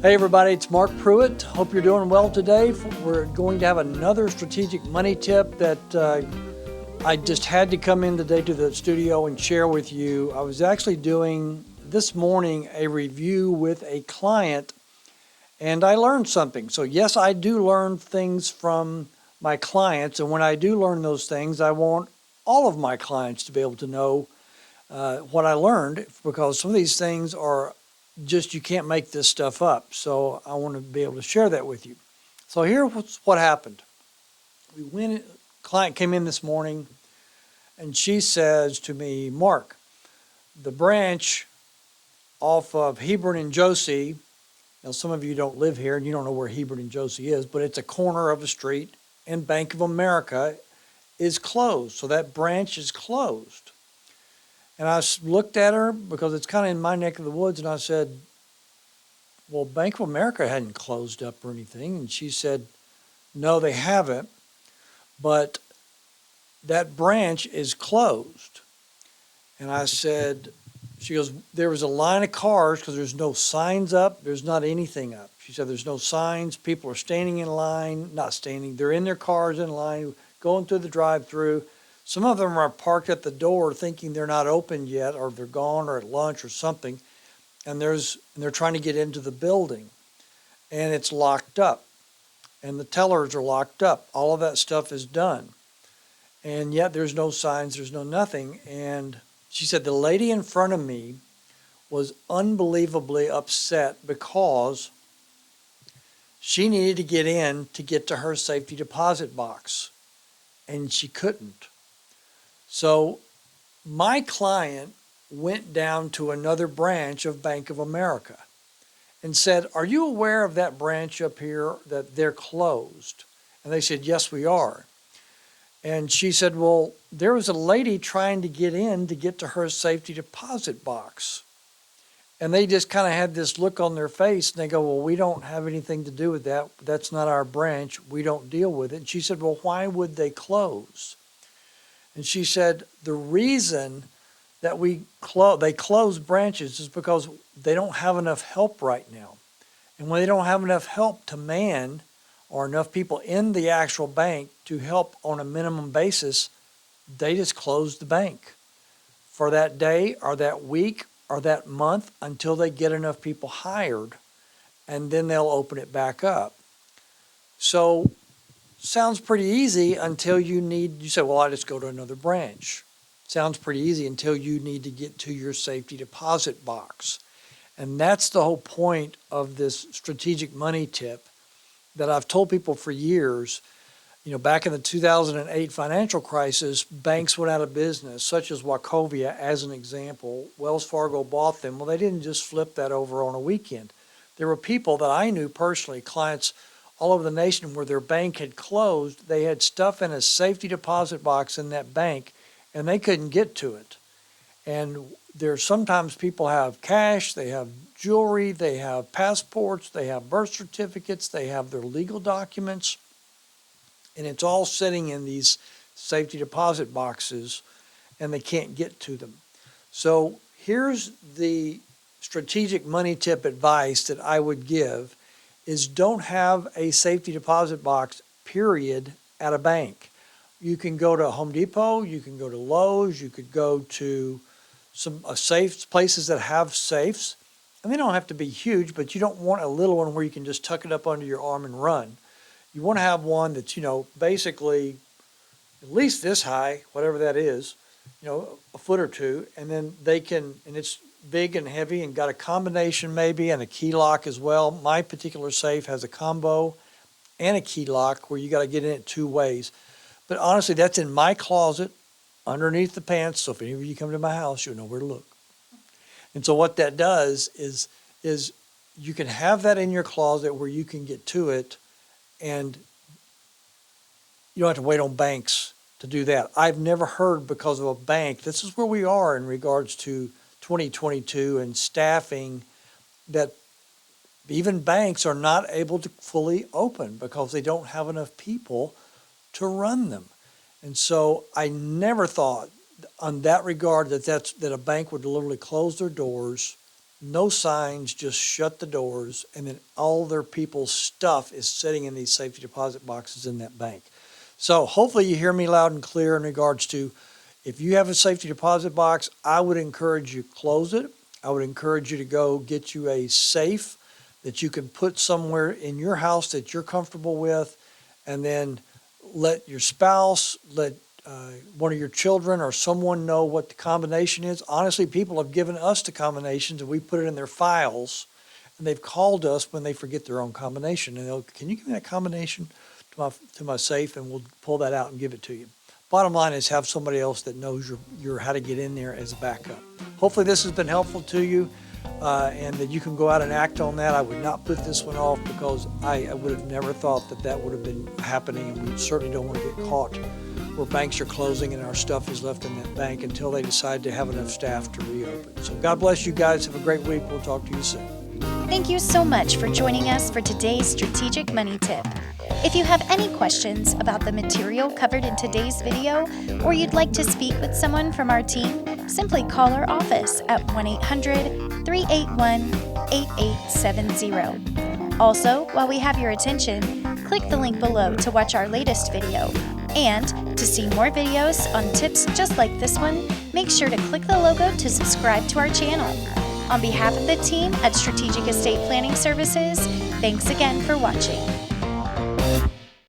Hey everybody, it's Mark Pruitt. Hope you're doing well today. We're going to have another strategic money tip that I just had to come in today to the studio and share with you. I was actually doing this morning a review with a client and I learned something. So yes, I do learn things from my clients, and when I do learn those things, I want all of my clients to be able to know what I learned, because some of these things are just, you can't make this stuff up. So I want to be able to share that with you. So here's what happened. Client came in this morning and she says to me, Mark, the branch off of Hebron and Josie, now some of you don't live here and you don't know where Hebron and Josie is, but it's a corner of a street, and Bank of America is closed. So that branch is closed. And I looked at her because it's kind of in my neck of the woods, and I said, well, Bank of America hadn't closed up or anything. And she said, no, they haven't, but that branch is closed. And I said, she goes, there was a line of cars because there's no signs up. There's not anything up. She said, there's no signs. People are standing in line, not standing. They're in their cars in line, going through the drive-through. Some of them are parked at the door thinking they're not open yet, or they're gone, or at lunch or something. And they're trying to get into the building, and it's locked up, and the tellers are locked up. All of that stuff is done. And yet there's no signs, there's no nothing. And she said the lady in front of me was unbelievably upset because she needed to get in to get to her safety deposit box, and she couldn't. So my client went down to another branch of Bank of America and said, are you aware of that branch up here, that they're closed? And they said, yes, we are. And she said, well, there was a lady trying to get in to get to her safety deposit box. And they just kind of had this look on their face, and they go, well, we don't have anything to do with that. That's not our branch. We don't deal with it. And she said, well, why would they close? And she said, the reason that they close branches is because they don't have enough help right now. And when they don't have enough help to man, or enough people in the actual bank to help on a minimum basis, they just close the bank for that day or that week or that month until they get enough people hired, and then they'll open it back up. So sounds pretty easy until you say, well, I just go to another branch. Sounds pretty easy until you need to get to your safety deposit box. And that's the whole point of this strategic money tip that I've told people for years. You know, back in the 2008 financial crisis, banks went out of business, such as Wachovia as an example. Wells Fargo bought them. Well, they didn't just flip that over on a weekend. There were people that I knew personally, clients all over the nation, where their bank had closed. They had stuff in a safety deposit box in that bank, and they couldn't get to it. And there's sometimes people have cash, they have jewelry, they have passports, they have birth certificates, they have their legal documents, and it's all sitting in these safety deposit boxes, and they can't get to them. So here's the strategic money tip advice that I would give is don't have a safety deposit box, period, at a bank. You can go to Home Depot, you can go to Lowe's, you could go to some safe places that have safes, and they don't have to be huge, but you don't want a little one where you can just tuck it up under your arm and run. You want to have one that's, basically at least this high, whatever that is, a foot or two, and then and it's big and heavy and got a combination maybe and a key lock as well. My particular safe has a combo and a key lock where you got to get in it two ways. But honestly, that's in my closet underneath the pants. So if any of you come to my house, you'll know where to look. And so what that does is you can have that in your closet where you can get to it, and you don't have to wait on banks to do that. I've never heard because of a bank, this is where we are in regards to 2022 and staffing, that even banks are not able to fully open because they don't have enough people to run them. And so I never thought on that regard that a bank would literally close their doors, no signs, just shut the doors, and then all their people's stuff is sitting in these safety deposit boxes in that bank. So hopefully you hear me loud and clear in regards to, if you have a safety deposit box, I would encourage you close it. I would encourage you to go get you a safe that you can put somewhere in your house that you're comfortable with, and then let your spouse, let one of your children or someone know what the combination is. Honestly, people have given us the combinations and we put it in their files, and they've called us when they forget their own combination, and they'll, can you give me that combination to my safe, and we'll pull that out and give it to you. Bottom line is have somebody else that knows your how to get in there as a backup. Hopefully this has been helpful to you, and that you can go out and act on that. I would not put this one off because I would have never thought that would have been happening, and we certainly don't want to get caught where banks are closing and our stuff is left in that bank until they decide to have enough staff to reopen. So God bless you guys. Have a great week. We'll talk to you soon. Thank you so much for joining us for today's Strategic Money Tip. If you have any questions about the material covered in today's video, or you'd like to speak with someone from our team, simply call our office at 1-800-381-8870. Also, while we have your attention, click the link below to watch our latest video. And to see more videos on tips just like this one, make sure to click the logo to subscribe to our channel. On behalf of the team at Strategic Estate Planning Services, thanks again for watching.